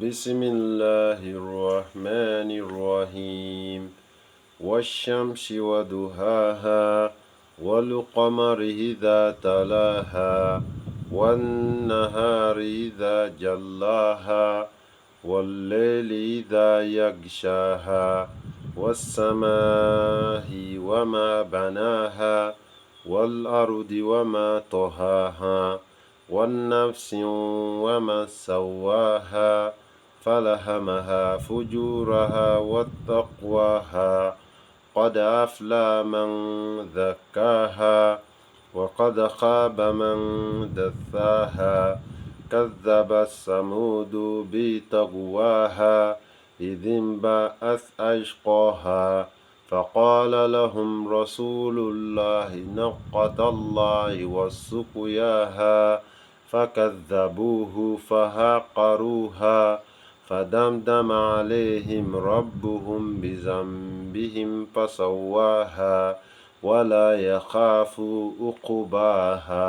بسم الله الرحمن الرحيم والشمس وضحاها والقمر إذا تلاها والنهار إذا جلاها والليل إذا يغشاها والسماء وما بناها والأرض وما طحاها والنفس وما سواها فلهمها فجورها وتقواها قد أفلى من زكاها وقد خاب من دساها كذبت ثمود بطغواها إذ انبعث أشقاها فقال لهم رسول الله ناقة الله وسقياها فكذبوه فعقروها فدمدم عليهم ربهم بذنبهم فسواها ولا يخاف عقباها.